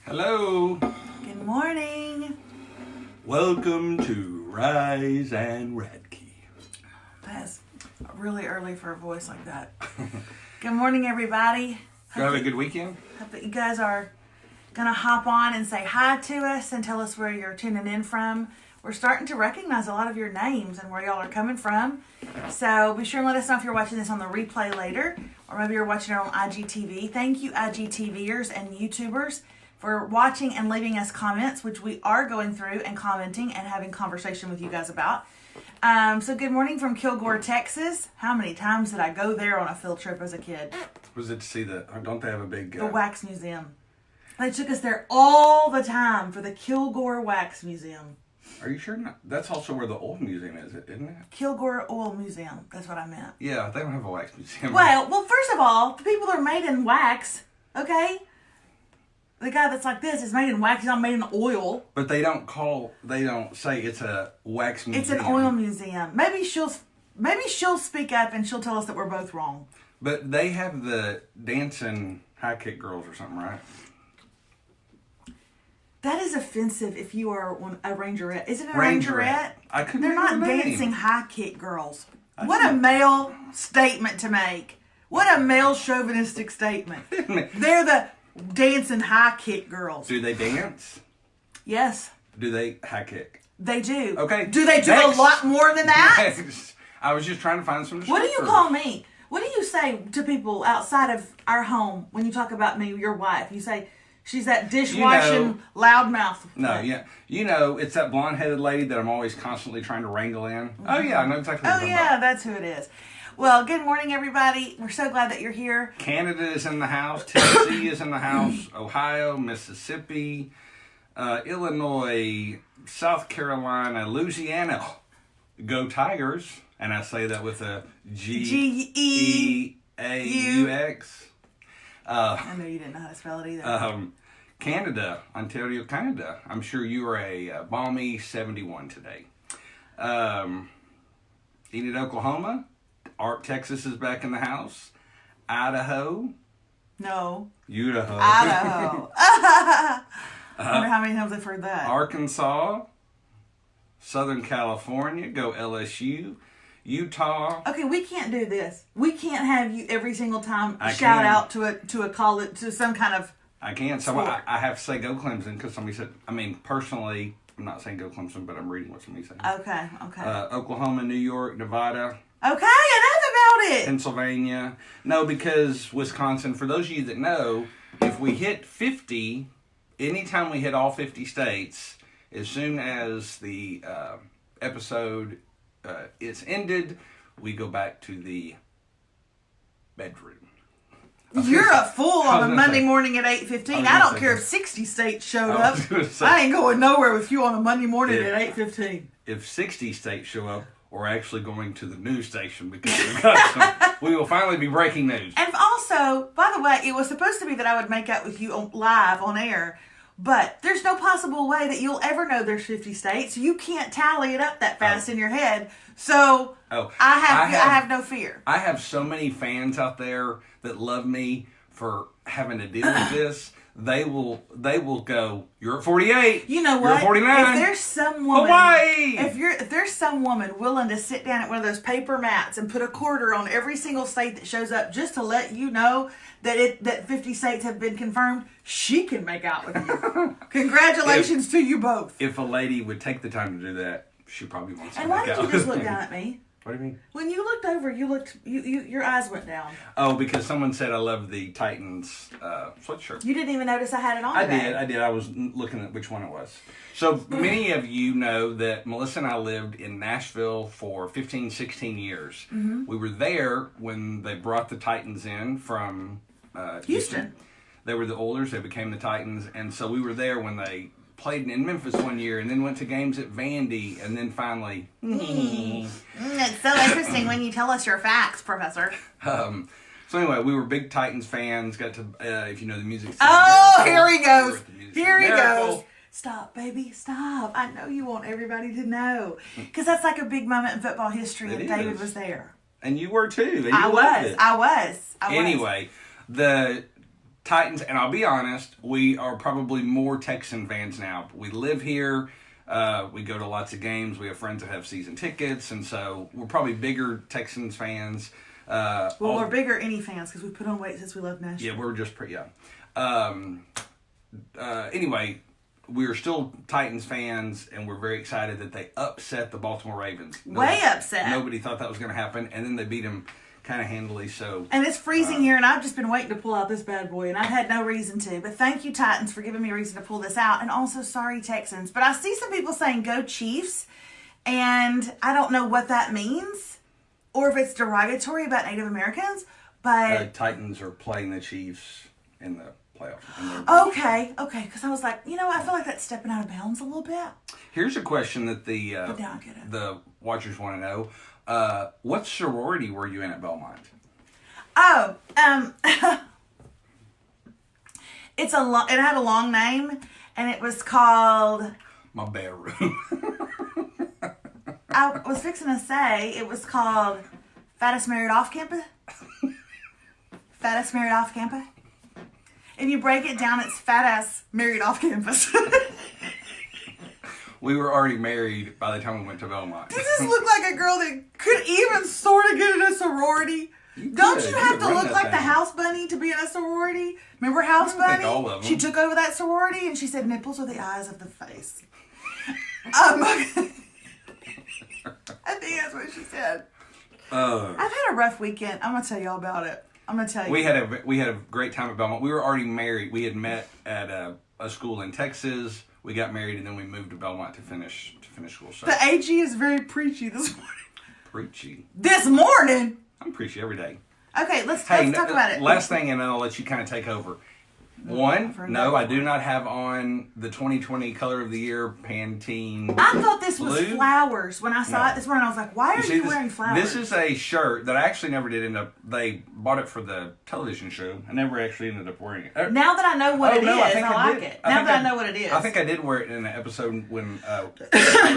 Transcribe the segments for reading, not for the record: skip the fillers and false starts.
Hello. Good morning. Welcome to Rise and Radke. That's really early for a voice like that. Good morning, everybody. Did you have a good weekend? Hope that you guys are going to hop on and say hi to us and tell us where you're tuning in from. We're starting to recognize a lot of your names and where y'all are coming from. So be sure and let us know if you're watching this on the replay later, or maybe you're watching it on IGTV. Thank you, IGTVers and YouTubers, for watching and leaving us comments, which we are going through and commenting and having conversation with you guys about. So good morning from Kilgore, Texas. How many times did I go there on a field trip as a kid? Was it to see don't they have a big... The Wax Museum. They took us there all the time for the Kilgore Wax Museum. Are you sure? That's also where the oil museum is, isn't it? Kilgore Oil Museum. That's what I meant. Yeah, they don't have a wax museum. Well, first of all, the people are made in wax, okay? The guy that's like this is made in wax. He's not made in oil. But they don't say it's a wax museum. It's an oil museum. Maybe she'll speak up and she'll tell us that we're both wrong. But they have the dancing high kick girls or something, right? That is offensive if you are a rangerette. Is it a Rangerette? rangerette? They're not dancing high kick girls. What a male statement to make. What a male chauvinistic statement. They're the dancing high kick girls. Do they dance? Yes. Do they high kick? They do. Okay. Do they do a lot more than that? Next. I was just trying to find some What do you call me? What do you say to people outside of our home when you talk about me, your wife? You say, she's that dishwashing loudmouth. No, yeah. You know, it's that blonde-headed lady that I'm always constantly trying to wrangle in. Mm-hmm. Oh, yeah, I know exactly what you're talking about. That's who it is. Well, good morning, everybody. We're so glad that you're here. Canada is in the house. Tennessee is in the house. Ohio, Mississippi, Illinois, South Carolina, Louisiana. Go Tigers. And I say that with a Geaux. I know you didn't know how to spell it either. Canada, Ontario, Canada. I'm sure you are a balmy 71 today. Enid, Oklahoma. Texas is back in the house. Idaho. No. Idaho. I wonder how many times I've heard that. Arkansas. Southern California. Go LSU. Utah. Okay, we can't do this. We can't have you every single time shout out to a college, to some kind of I can. So I have to say go Clemson because somebody said, personally, I'm not saying go Clemson, but I'm reading what somebody said. Okay. Oklahoma, New York, Nevada. Okay, enough about it. Pennsylvania. No, because Wisconsin, for those of you that know, if we hit 50, anytime we hit all 50 states, as soon as the episode is ended, we go back to the bedroom. You're a fool on a Monday morning at 8:15. I don't care if 60 states showed up. I ain't going nowhere with you on a Monday morning at 8:15. If 60 states show up, we're actually going to the news station because we will finally be breaking news. And also, by the way, it was supposed to be that I would make out with you live on air, but there's no possible way that you'll ever know there's 50 states. You can't tally it up that fast in your head. So I have no fear. I have so many fans out there that love me for having to deal with this. They will go, you're at 48. You know what? You're at 49. If there's some woman, Hawaii. If there's some woman willing to sit down at one of those paper mats and put a quarter on every single state that shows up just to let you know that 50 states have been confirmed, she can make out with you. Congratulations to you both. If a lady would take the time to do that, she probably wants to make make out. And why did you just look down at me? What do you mean? When you looked over, your eyes went down. Oh, because someone said I love the Titans sweatshirt. You didn't even notice I had it on today. I did. I was looking at which one it was. So many of you know that Melissa and I lived in Nashville for 15, 16 years. Mm-hmm. We were there when they brought the Titans in from Houston. They were the Oilers. They became the Titans. And so we were there when they played in Memphis one year and then went to games at Vandy and then finally... It's so interesting when you tell us your facts, Professor. So anyway, we were big Titans fans. Got to, if you know the music... Oh, here he goes. Here he goes. Stop, baby, stop. I know you want everybody to know. Because that's like a big moment in football history and David was there. And you were too. And I was. Anyway, the Titans, and I'll be honest, we are probably more Texan fans now. We live here. We go to lots of games. We have friends that have season tickets, and so we're probably bigger Texans fans. We're bigger any fans because we put on weight since we left Nashville. Yeah, we're just pretty young. Anyway, we're still Titans fans, and we're very excited that they upset the Baltimore Ravens. Way upset. Nobody thought that was going to happen, and then they beat them kind of handily. So, and it's freezing here, and I've just been waiting to pull out this bad boy, and I've had no reason to. But thank you, Titans, for giving me a reason to pull this out. And also, sorry, Texans. But I see some people saying, go Chiefs, and I don't know what that means, or if it's derogatory about Native Americans, but... Titans are playing the Chiefs in the playoffs. Okay, because I was like, I feel like that's stepping out of bounds a little bit. Here's a question that the I get it. the watchers want to know. What sorority were you in at Belmont? Oh, it had a long name, and it was called... My bedroom. I was fixing to say it was called Fattest Married Off Campus. Fattest Married Off Campus. If you break it down, it's Fat Ass Married Off Campus. We were already married by the time we went to Belmont. Does this look like a girl that could even sort of get in a sorority? Don't you have to look like the House Bunny to be in a sorority? Remember House Bunny? I think all of them. She took over that sorority and she said nipples are the eyes of the face. I think that's what she said. I've had a rough weekend. I'm going to tell you all about it. I'm going to tell you. We had a great time at Belmont. We were already married. We had met at a school in Texas. We got married, and then we moved to Belmont to finish school. So. The AG is very preachy this morning. Preachy? This morning? I'm preachy every day. Okay, let's talk about it. Last thing, and then I'll let you kind of take over. One, no, I do not have on the 2020 Color of the Year Pantene. I thought this was blue. Flowers. When I saw it this morning, I was like, why are you wearing flowers? This is a shirt that I actually never did end up... They bought it for the television show. I never actually ended up wearing it. Now that I know what it is, I like it. Now that I know what it is. I think I did wear it in an episode when I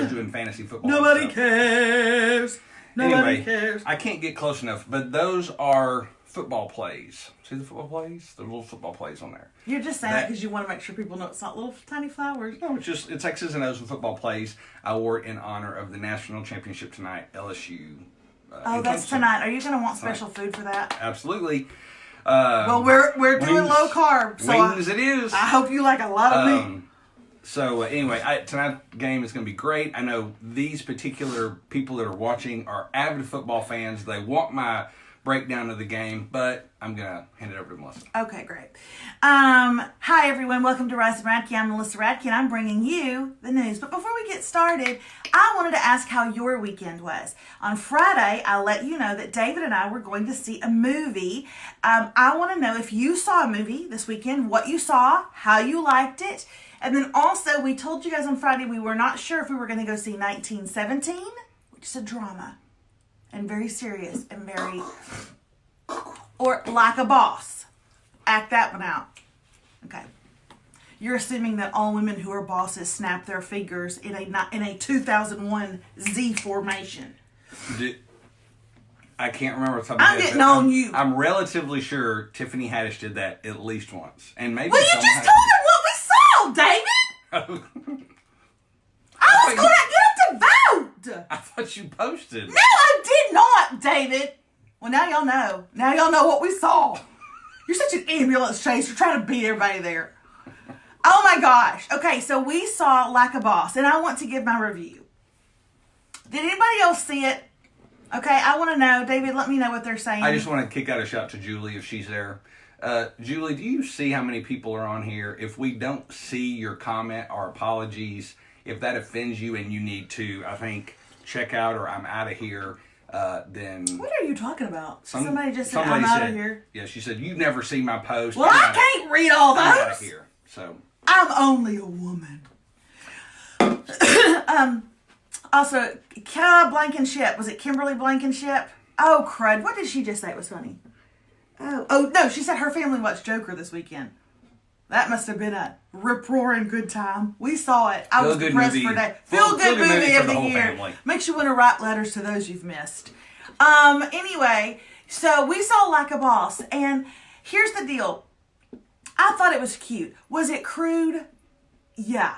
was doing fantasy football. Nobody cares. Nobody cares. I can't get close enough, but those are football plays. See the football plays? The little football plays on there. You're just saying that because you want to make sure people know it's not little tiny flowers. No, it's X's and O's with football plays. I wore it in honor of the national championship tonight, LSU. That's tonight. Are you going to want special food for that? Absolutely. Well, we're doing low carb, so wings it is. I hope you like a lot of meat. So anyway, tonight's game is going to be great. I know these particular people that are watching are avid football fans. They want my breakdown of the game, but I'm going to hand it over to Melissa. Okay, great. Hi, everyone. Welcome to Rise and Radke. I'm Melissa Radke, and I'm bringing you the news. But before we get started, I wanted to ask how your weekend was. On Friday, I let you know that David and I were going to see a movie. I want to know if you saw a movie this weekend, what you saw, how you liked it. And then also, we told you guys on Friday we were not sure if we were going to go see 1917, which is a drama. And very serious and very... Or Like a Boss. Act that one out. Okay. You're assuming that all women who are bosses snap their fingers in a 2001 Z formation. I can't remember what's happening. I'm getting on you. I'm relatively sure Tiffany Haddish did that at least once. And maybe well, you just told her what we saw, David! I was going to get him to vote! I thought you posted. No, I did not, David! Well, now y'all know. Now y'all know what we saw. You're such an ambulance chase. You're trying to beat everybody there. Oh my gosh. Okay, so we saw Like a Boss, and I want to give my review. Did anybody else see it? Okay, I want to know. David, let me know what they're saying. I just want to kick out a shout to Julie if she's there. Julie, do you see how many people are on here? If we don't see your comment, our apologies. If that offends you and you need to, I think, check out or I'm out of here, then... What are you talking about? Somebody just said, I'm out of here. Yeah, she said, you've never seen my post. Well, I can't read all those. I'm out of here. So... I'm only a woman. Also, Blankenship. Was it Kimberly Blankenship? Oh, crud. What did she just say? It was funny. Oh, no. She said her family watched Joker this weekend. That must have been a rip-roaring good time. We saw it. I was depressed for that. Feel-good movie of the year. Family. Makes you want to write letters to those you've missed. Anyway, so we saw Like a Boss. And here's the deal. I thought it was cute. Was it crude? Yeah.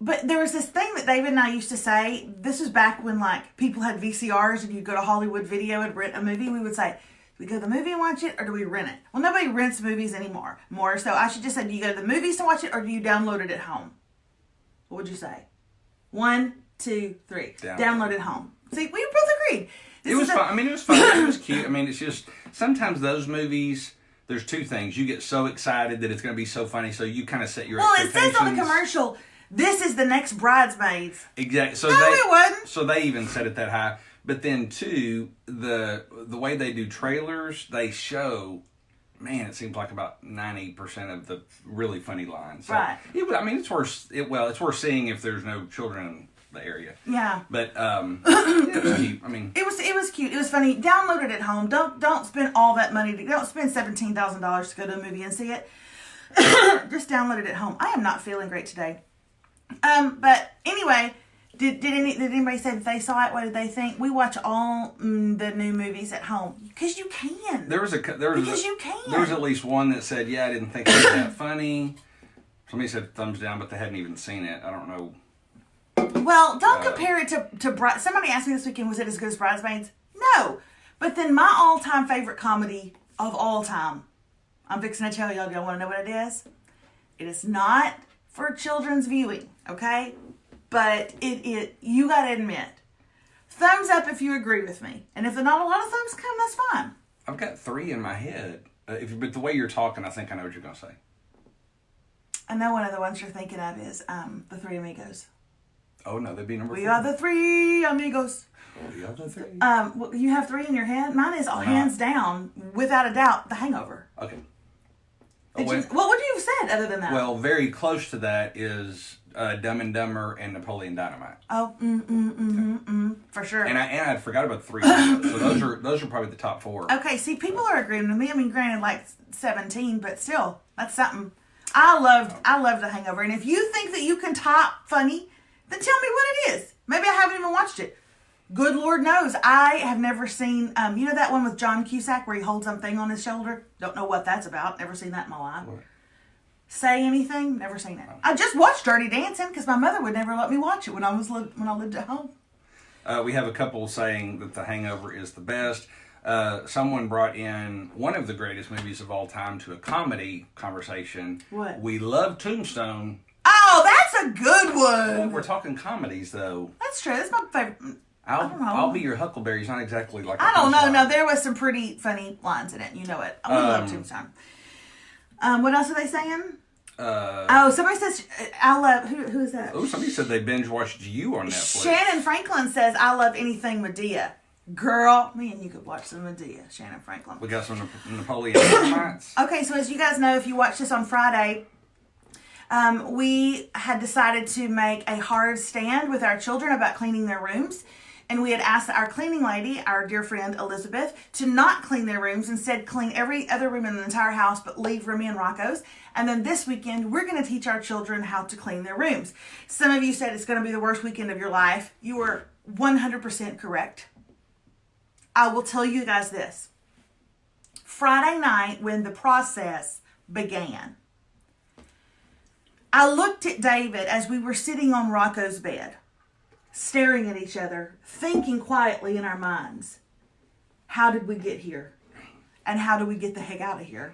But there was this thing that David and I used to say. This was back when like people had VCRs and you'd go to Hollywood Video and rent a movie. We would say, do we go to the movie and watch it or do we rent it? Well, nobody rents movies anymore. So I should just say, do you go to the movies to watch it or do you download it at home? What would you say? 1, 2, 3. Download it home. See, we both agreed. It was fun. I mean, it was fun. It was cute. I mean, it's just sometimes those movies. There's two things. You get so excited that it's going to be so funny, so you kind of set your expectations. Well, it says on the commercial, this is the next Bridesmaids. Exactly. So it wasn't. So they even set it that high. But then, too, the way they do trailers, they show, man, it seems like about 90% of the really funny lines. So right. It's worth seeing if there's no children in the area. Yeah. But it was cute. I mean, it was cute. It was funny. Download it at home. Don't spend all that money. Don't spend $17,000 to go to a movie and see it. Just download it at home. I am not feeling great today. But anyway, did anybody say that they saw it? What did they think? We watch all the new movies at home because you can. There was at least one that said, "Yeah, I didn't think it was that funny." Somebody said thumbs down, but they hadn't even seen it. I don't know. Well, don't compare it to somebody asked me this weekend, was it as good as Bridesmaids? No. But then my all-time favorite comedy of all time, I'm fixing to tell y'all, do y'all want to know what it is? It is not for children's viewing, okay? But you got to admit, thumbs up if you agree with me. And if not a lot of thumbs come, that's fine. I've got 3 in my head. But the way you're talking, I think I know what you're going to say. I know one of the ones you're thinking of is The Three Amigos. Oh, no, they'd be number 4. We are the Three Amigos. We are the 3. Well, you have 3 in your head? Mine is hands down, without a doubt, The Hangover. Okay. What would you have said other than that? Well, very close to that is Dumb and Dumber and Napoleon Dynamite. Oh, for sure. And I forgot about the 3 Amigos. So those are probably the top 4. Okay, see, people are agreeing with me. I mean, granted, like 17, but still, that's something. I loved The Hangover. And if you think that you can top funny, then tell me what it is. Maybe I haven't even watched it. Good Lord knows. I have never seen, you know that one with John Cusack where he holds something on his shoulder? Don't know what that's about. Never seen that in my life. What? Say Anything? Never seen it. I just watched Dirty Dancing because my mother would never let me watch it when I lived at home. We have a couple saying that The Hangover is the best. Someone brought in one of the greatest movies of all time to a comedy conversation. What? We love Tombstone. Oh, that's a good one. Well, we're talking comedies, though. That's true. That's my favorite. I'll Be Your Huckleberry is not exactly like. I don't know. No, there was some pretty funny lines in it. You know it. We love Tombstone. What else are they saying? Somebody says I love. Who is that? Oh, somebody said they binge watched You on Netflix. Shannon Franklin says I love anything Medea. Girl, me and you could watch some Medea. Shannon Franklin. We got some Napoleon Dynamites. Okay, so as you guys know, if you watched this on Friday, we had decided to make a hard stand with our children about cleaning their rooms. And we had asked our cleaning lady, our dear friend Elizabeth, to not clean their rooms. Instead, clean every other room in the entire house, but leave Remy and Rocco's. And then this weekend, we're going to teach our children how to clean their rooms. Some of you said it's going to be the worst weekend of your life. You were 100% correct. I will tell you guys this. Friday night, when the process began, I looked at David as we were sitting on Rocco's bed, staring at each other, thinking quietly in our minds, how did we get here? And how do we get the heck out of here?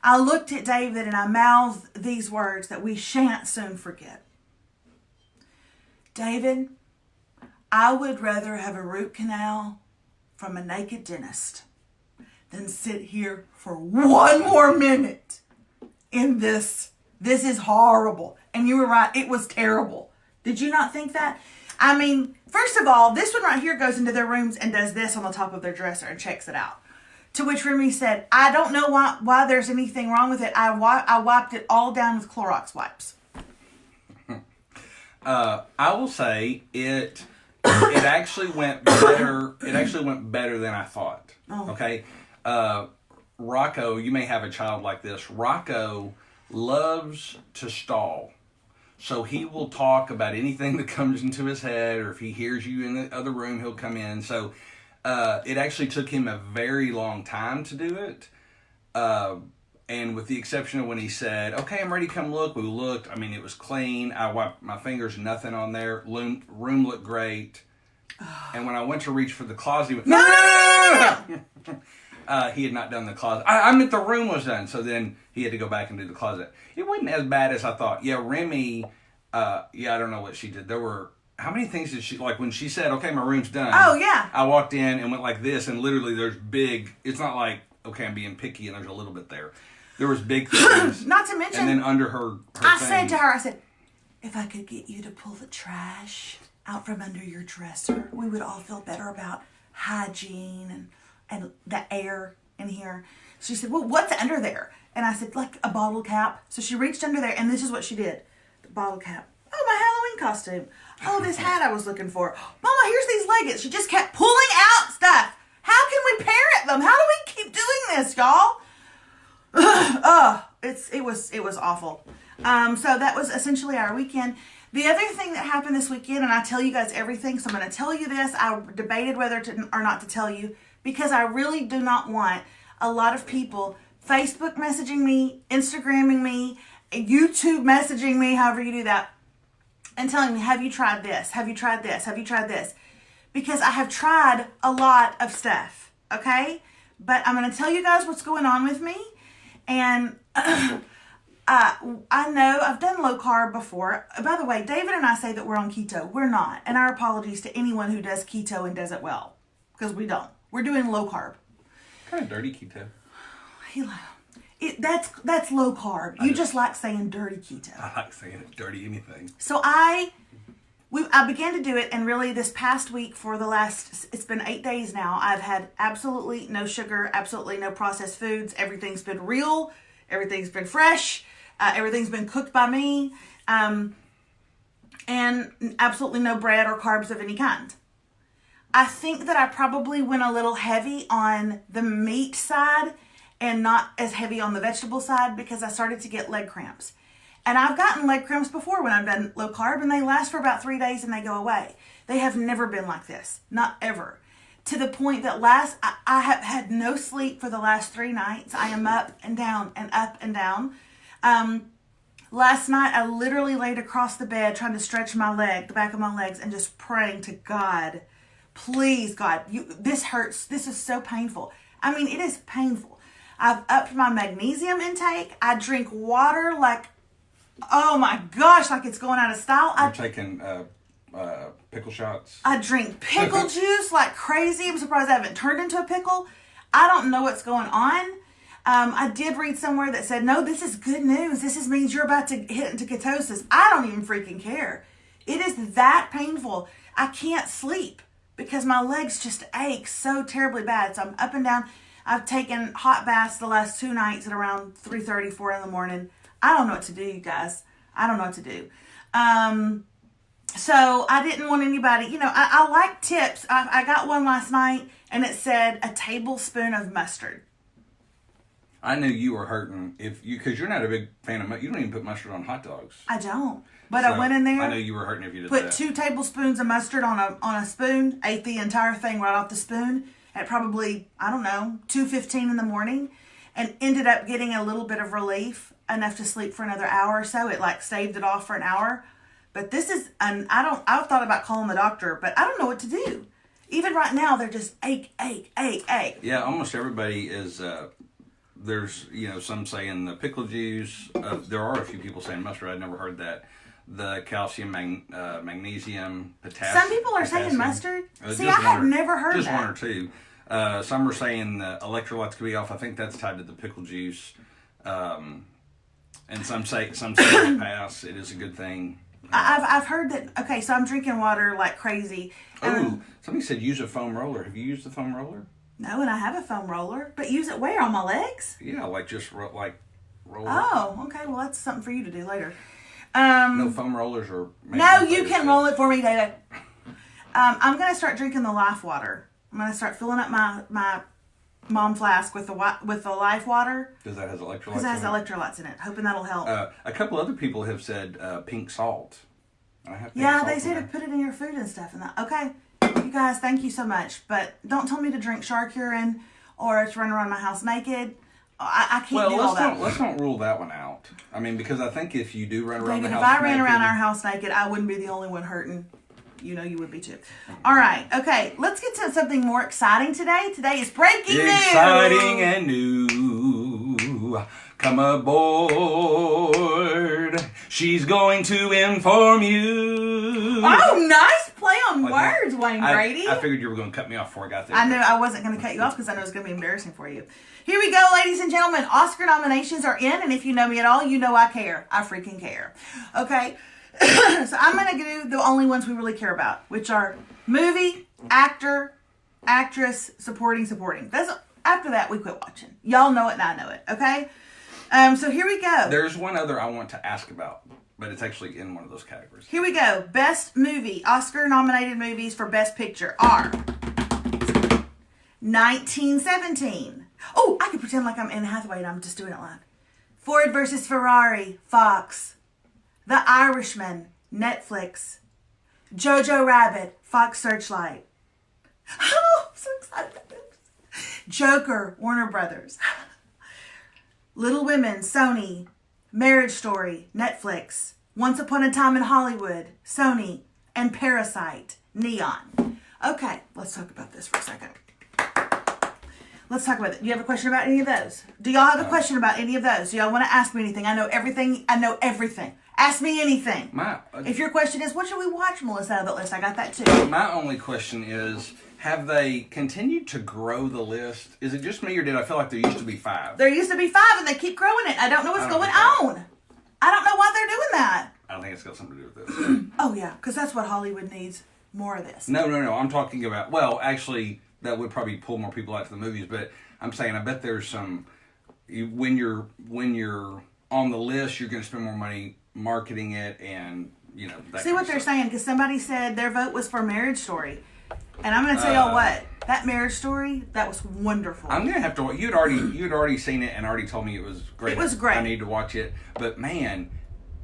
I looked at David and I mouthed these words that we shan't soon forget. David, I would rather have a root canal from a naked dentist than sit here for one more minute in this. This is horrible. And you were right. It was terrible. Did you not think that? I mean, first of all, this one right here goes into their rooms and does this on the top of their dresser and checks it out. To which Remy said, I don't know why there's anything wrong with it. I wiped it all down with Clorox wipes. I will say it actually went better. It actually went better than I thought. Oh. Okay. Rocco, you may have a child like this. Rocco loves to stall. So he will talk about anything that comes into his head, or if he hears you in the other room, he'll come in. So it actually took him a very long time to do it. And with the exception of when he said, "Okay, I'm ready to come look," we looked. I mean, it was clean. I wiped my fingers, nothing on there. Room looked great. And when I went to reach for the closet, he went, "No!" He had not done the closet. I meant the room was done. So then he had to go back and do the closet. It wasn't as bad as I thought. Yeah, Remy, I don't know what she did. There were, how many things did she, like when she said, "Okay, my room's done." Oh, yeah. I walked in and went like this, and literally there's big, it's not like, okay, I'm being picky and there's a little bit there. There was big things. Not to mention, and then under her I thing, said to her, I said, if I could get you to pull the trash out from under your dresser, we would all feel better about hygiene and the air in here. She said, well, what's under there? And I said, like a bottle cap. So she reached under there, and this is what she did. The bottle cap. Oh, my Halloween costume. Oh, this hat I was looking for. Mama, here's these leggings. She just kept pulling out stuff. How can we parent them? How do we keep doing this, y'all? It was awful. So that was essentially our weekend. The other thing that happened this weekend, and I tell you guys everything, so I'm going to tell you this. I debated whether to or not to tell you, because I really do not want a lot of people Facebook messaging me, Instagramming me, YouTube messaging me, however you do that, and telling me, have you tried this? Have you tried this? Have you tried this? Because I have tried a lot of stuff, okay? But I'm going to tell you guys what's going on with me. And I know I've done low carb before. By the way, David and I say that we're on keto. We're not. And our apologies to anyone who does keto and does it well, because we don't. We're doing low carb. Kind of dirty keto. That's low carb. You just like saying dirty keto. I like saying it, dirty anything. So I began to do it, and really this past week for the last, it's been 8 days now, I've had absolutely no sugar, absolutely no processed foods. Everything's been real. Everything's been fresh. Everything's been cooked by me. And absolutely no bread or carbs of any kind. I think that I probably went a little heavy on the meat side and not as heavy on the vegetable side, because I started to get leg cramps. And I've gotten leg cramps before when I've done low carb, and they last for about 3 days and they go away. They have never been like this. Not ever. To the point that I have had no sleep for the last 3 nights. I am up and down and up and down. Last night I literally laid across the bed trying to stretch my leg, the back of my legs, and just praying to God, please God, this hurts. This is so painful. I mean, it is painful. I've upped my magnesium intake. I drink water like, oh my gosh, like it's going out of style. You're taking pickle shots. I drink pickle juice like crazy. I'm surprised I haven't turned into a pickle. I don't know what's going on. I did read somewhere that said, no, this is good news. This means you're about to hit into ketosis. I don't even freaking care. It is that painful. I can't sleep because my legs just ache so terribly bad. So I'm up and down. I've taken hot baths the last 2 nights at around 3:30, 4 in the morning. I don't know what to do, you guys. I don't know what to do. So I didn't want anybody, I like tips. I got one last night, and it said a tablespoon of mustard. I knew you were hurting because you're not a big fan of mustard. You don't even put mustard on hot dogs. I don't. But I went in there. I know you were hurting if you did put that. 2 tablespoons of mustard on a spoon. Ate the entire thing right off the spoon at probably, 2:15 in the morning, and ended up getting a little bit of relief, enough to sleep for another hour or so. It staved it off for an hour. But this is, I've thought about calling the doctor, but I don't know what to do. Even right now, they're just ache. Yeah, almost everybody is, there's, some saying the pickle juice. There are a few people saying mustard. I'd never heard that. The calcium, magnesium, potassium. Some people are saying mustard. See, I have never heard that. Just 1 or 2. Some are saying the electrolytes could be off. I think that's tied to the pickle juice. And some say it pass. It is a good thing. I've heard that. Okay, so I'm drinking water like crazy. Somebody said use a foam roller. Have you used the foam roller? No, and I have a foam roller, but use it where? On my legs? Yeah, just roll. Oh, okay. Well, that's something for you to do later. No, foam rollers are. No, you can roll it for me, David. I'm gonna start drinking the Life water. I'm gonna start filling up my mom flask with the Life water. Because that has electrolytes. Because it has electrolytes in it. Hoping that'll help. A couple other people have said pink salt. I have pink yeah, salt they say to put it in your food and stuff. And that. Okay, you guys, thank you so much. But don't tell me to drink shark urine or to run around my house naked I can't Well, do all that. let's not rule that one out. I mean, because I think if you do run around David, the if house I ran naked, around our house naked, I wouldn't be the only one hurting. You know you would be too. All right. Okay. Let's get to something more exciting today. Today is breaking news. Exciting and new. Come aboard. She's going to inform you. Oh, nice play on Like words, that. Wayne Brady. I figured you were going to cut me off before I got there. I knew I wasn't going to cut you off because I know it's going to be embarrassing for you. Here we go, ladies and gentlemen. Oscar nominations are in, and if you know me at all, you know I care. I freaking care. Okay? So I'm going to do the only ones we really care about, which are movie, actor, actress, supporting. After that, we quit watching. Y'all know it and I know it, okay? So here we go. There's one other I want to ask about, but it's actually in one of those categories. Here we go. Best movie. Oscar-nominated movies for Best Picture are 1917. Oh, I can pretend like I'm Anne Hathaway and I'm just doing it live. Ford versus Ferrari, Fox. The Irishman, Netflix. Jojo Rabbit, Fox Searchlight. Oh, I'm so excited about this. Joker, Warner Brothers. Little Women, Sony. Marriage Story, Netflix. Once Upon a Time in Hollywood, Sony. And Parasite, Neon. Okay, let's talk about this for a second. Let's talk about it. Do you have a question about any of those? Do y'all have a question about any of those? Do y'all want to ask me anything? I know everything. Ask me anything. If your question is, what should we watch, Melissa, out of the list? I got that too. My only question is, have they continued to grow the list? Is it just me, or did I feel like there used to be 5? There used to be 5, and they keep growing it. I don't know what's going on. I don't know why they're doing that. I don't think it's got something to do with this. Oh, yeah, because that's what Hollywood needs, more of this. No. I'm talking about, well, actually, that would probably pull more people out to the movies, but I'm saying I bet there's some, when you're on the list, you're going to spend more money marketing it and, you know. See what they're saying, because somebody said their vote was for Marriage Story. And I'm going to tell y'all what, that Marriage Story, that was wonderful. I'm going to have to, you'd already seen it and already told me it was great. It was great. I need to watch it. But man,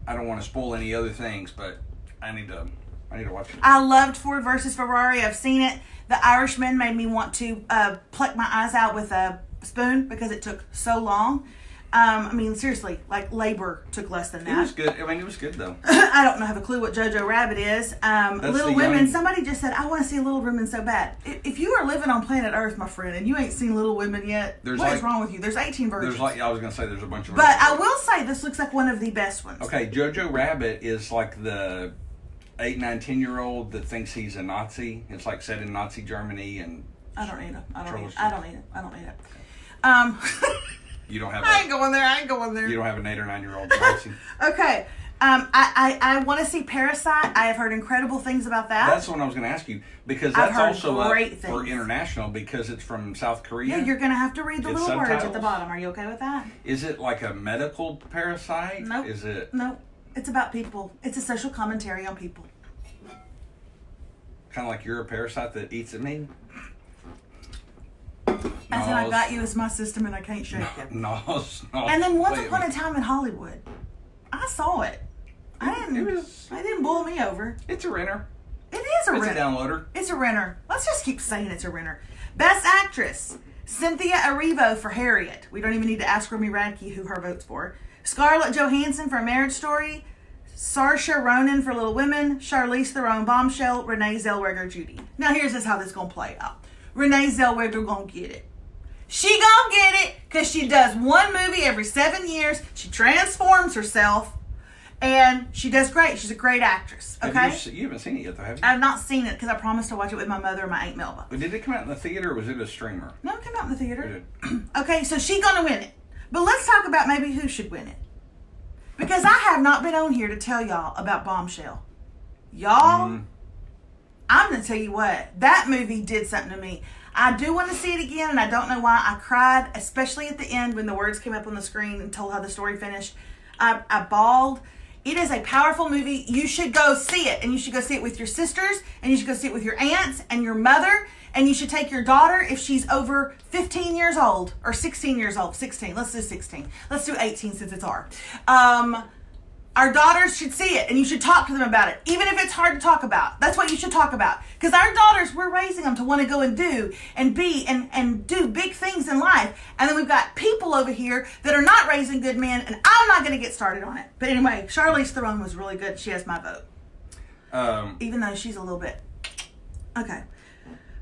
I don't want to spoil any other things, but I need to watch it. I loved Ford versus Ferrari. I've seen it. The Irishman made me want to pluck my eyes out with a spoon because it took so long. I mean, seriously, like labor took less than that. It was good. I mean, it was good though. I don't have a clue what Jojo Rabbit is. Little Women. Somebody just said, I want to see Little Women so bad. If you are living on planet Earth, my friend, and you ain't seen Little Women yet, what is wrong with you? There's 18 versions. I was going to say there's a bunch of But versions. I will say this looks like one of the best ones. Okay, Jojo Rabbit is like the 8, 9, 10-year-old that thinks he's a Nazi. It's like set in Nazi Germany and. I don't need it. I don't need it. You don't have. I ain't going there. You don't have an 8 or 9-year-old Nazi. Okay. I want to see Parasite. I have heard incredible things about that. That's the one I was going to ask you because that's also great for international because it's from South Korea. Yeah, you're going to have to read the little words at the subtitles. bottom. Are you okay with that? Is it like a medical parasite? Nope. Is it? Nope. It's about people. It's a social commentary on people. Kind of like you're a parasite that eats at me? I said I got you as my system and I can't shake it. No. And then Once Upon a Time in Hollywood. I saw it. It didn't boil me over. It's a renter. It is a renter. It's a downloader. It's a renter. Let's just keep saying it's a renter. Best Actress. Cynthia Erivo for Harriet. We don't even need to ask Remy Radke who her vote's for. Scarlett Johansson for Marriage Story. Saoirse Ronan for Little Women. Charlize Theron Bombshell. Renee Zellweger Judy. Now here's how this gonna play out. Renee Zellweger gonna get it. She gonna get it because she does one movie every 7 years. She transforms herself. And she does great. She's a great actress. Okay? You haven't seen it yet, though, have you? I've not seen it because I promised to watch it with my mother and my Aunt Melba. But did it come out in the theater or was it a streamer? No, it came out in the theater. It did. Okay, so she's gonna win it. But let's talk about maybe who should win it. Because I have not been on here to tell y'all about Bombshell. Y'all, I'm gonna tell you what, that movie did something to me. I do want to see it again, and I don't know why. I cried, especially at the end when the words came up on the screen and told how the story finished. I bawled. It is a powerful movie. You should go see it, and you should go see it with your sisters, and you should go see it with your aunts and your mother, and you should take your daughter if she's over 15 years old, or 16 years old. 16. Let's do 16. Let's do 18 since it's R. Our daughters should see it, and you should talk to them about it, even if it's hard to talk about. That's what you should talk about. Because our daughters, we're raising them to want to go and do and be and do big things in life. And then we've got people over here that are not raising good men, and I'm not going to get started on it. But anyway, Charlize Theron was really good. She has my vote. Even though she's a little bit... Okay.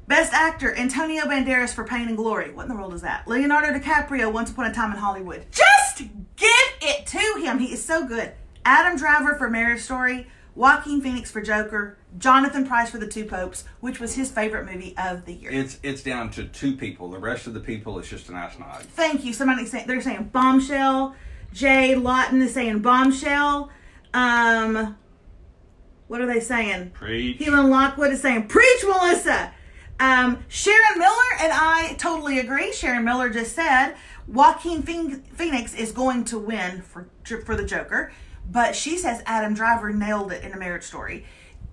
Best Actor, Antonio Banderas for Pain and Glory. What in the world is that? Leonardo DiCaprio, Once Upon a Time in Hollywood. Just give it to him. He is so good. Adam Driver for Marriage Story, Joaquin Phoenix for Joker, Jonathan Pryce for The Two Popes, which was his favorite movie of the year. It's down to 2 people. The rest of the people, it's just a nice nod. Thank you. They're saying Bombshell. Jay Lawton is saying Bombshell. What are they saying? Preach. Helen Lockwood is saying Preach, Melissa. Sharon Miller and I totally agree. Sharon Miller just said Joaquin Phoenix is going to win for the Joker. But she says Adam Driver nailed it in A Marriage Story.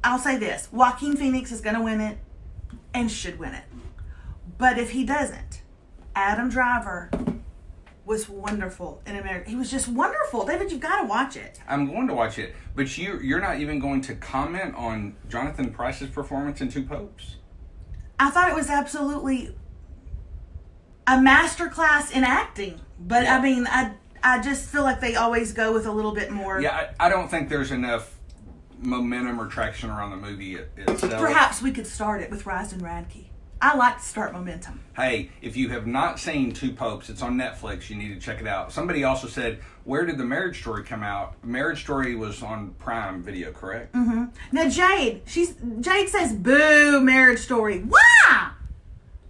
I'll say this. Joaquin Phoenix is going to win it and should win it. But if he doesn't, Adam Driver was wonderful in A Marriage. He was just wonderful. David, you've got to watch it. I'm going to watch it. But you're not even going to comment on Jonathan Pryce's performance in Two Popes? I thought it was absolutely a masterclass in acting. But, yeah. I mean, I just feel like they always go with a little bit more. Yeah, I don't think there's enough momentum or traction around the movie itself. Perhaps we could start it with Rise and Radke. I like to start momentum. Hey, if you have not seen Two Popes, it's on Netflix. You need to check it out. Somebody also said, where did the Marriage Story come out? Marriage Story was on Prime Video, correct? Mm-hmm. Now, Jade says, boo, Marriage Story. Why?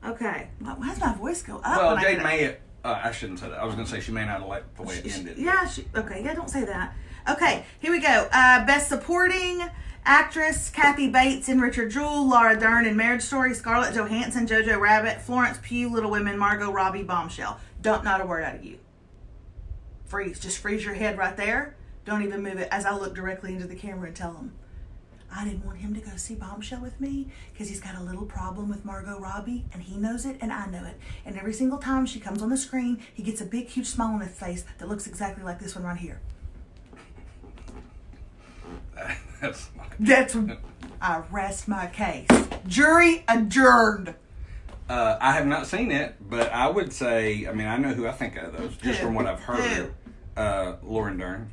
Okay. Why does my voice go up? Well, Jade may... I shouldn't say that. I was going to say she may not have liked the way it ended. Okay, don't say that. Okay, here we go. Best Supporting Actress, Kathy Bates in Richard Jewell, Laura Dern in Marriage Story, Scarlett Johansson, Jojo Rabbit, Florence Pugh, Little Women, Margot Robbie, Bombshell. Not a word out of you. Freeze. Just freeze your head right there. Don't even move it as I look directly into the camera and tell them, I didn't want him to go see Bombshell with me because he's got a little problem with Margot Robbie, and he knows it, and I know it. And every single time she comes on the screen, he gets a big, huge smile on his face that looks exactly like this one right here. I rest my case. Jury adjourned. I have not seen it, but I would say, I mean, I know who I think of those, just from what I've heard. Laura Dern.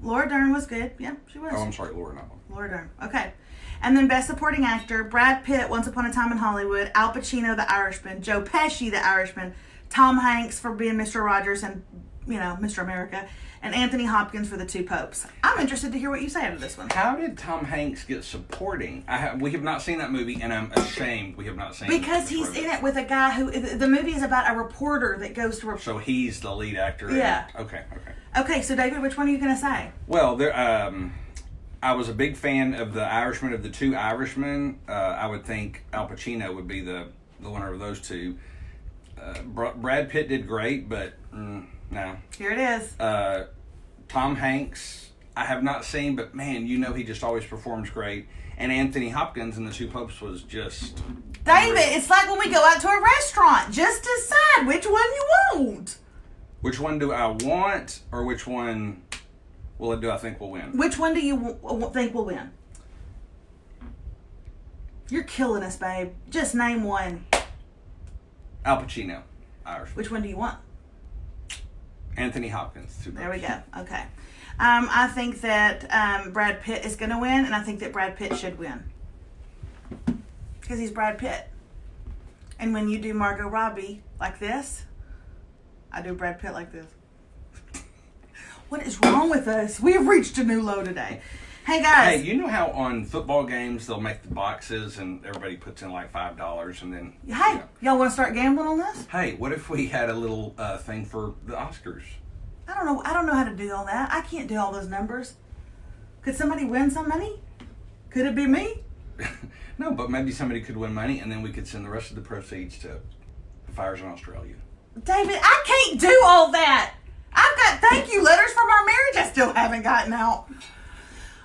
Laura Dern was good. Yeah, she was. Oh, I'm sorry, Laura, not one. Laura Dern. Okay. And then Best Supporting Actor, Brad Pitt, Once Upon a Time in Hollywood, Al Pacino, The Irishman, Joe Pesci, The Irishman, Tom Hanks for being Mr. Rogers and, Mr. America, and Anthony Hopkins for The Two Popes. I'm interested to hear what you say out of this one. How did Tom Hanks get supporting? We have not seen that movie, and I'm ashamed we have not seen it. Because he's in it with a guy who, the movie is about a reporter that goes to... So he's the lead actor? Yeah. Okay, so David, which one are you going to say? Well, I was a big fan of The Irishman, of the two Irishmen. I would think Al Pacino would be the winner of those two. Brad Pitt did great, but no. Here it is. Tom Hanks, I have not seen, but man, he just always performs great. And Anthony Hopkins in The Two Popes was just... David, it's like when we go out to a restaurant. Just decide which one you want. Which one do I want, or which one do I think will win? Which one do you think will win? You're killing us, babe. Just name one. Al Pacino, Irish. Which one do you want? Anthony Hopkins. There we go. Okay. I think that Brad Pitt is going to win, and I think that Brad Pitt should win. Because he's Brad Pitt. And when you do Margot Robbie like this, I do Brad Pitt like this. What is wrong with us? We have reached a new low today. Hey, guys. Hey, you know how on football games they'll make the boxes and everybody puts in like $5 and then... Hey, y'all want to start gambling on this? Hey, what if we had a little thing for the Oscars? I don't know how to do all that. I can't do all those numbers. Could somebody win some money? Could it be me? No, but maybe somebody could win money and then we could send the rest of the proceeds to the fires in Australia. David, I can't do all that. I've got thank you letters from our marriage I still haven't gotten out.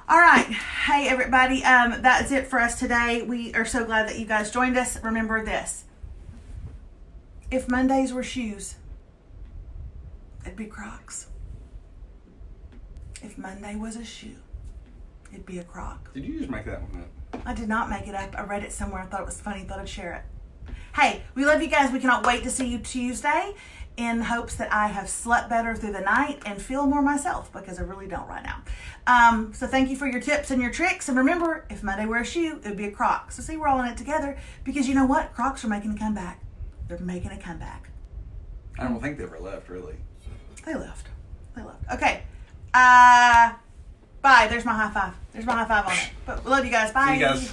All right. Hey, everybody. That's it for us today. We are so glad that you guys joined us. Remember this. If Mondays were shoes, it'd be Crocs. If Monday was a shoe, it'd be a Croc. Did you just make that one up? I did not make it up. I read it somewhere. I thought it was funny. Thought I'd share it. Hey, we love you guys. We cannot wait to see you Tuesday in hopes that I have slept better through the night and feel more myself, because I really don't right now. So thank you for your tips and your tricks. And remember, if Monday were a shoe, it would be a Croc. So see, we're all in it together, because you know what? Crocs are making a comeback. They're making a comeback. I don't think they ever left, really. They left. Okay. Bye. There's my high five. There's my high five on it. But we love you guys. Bye. See you guys.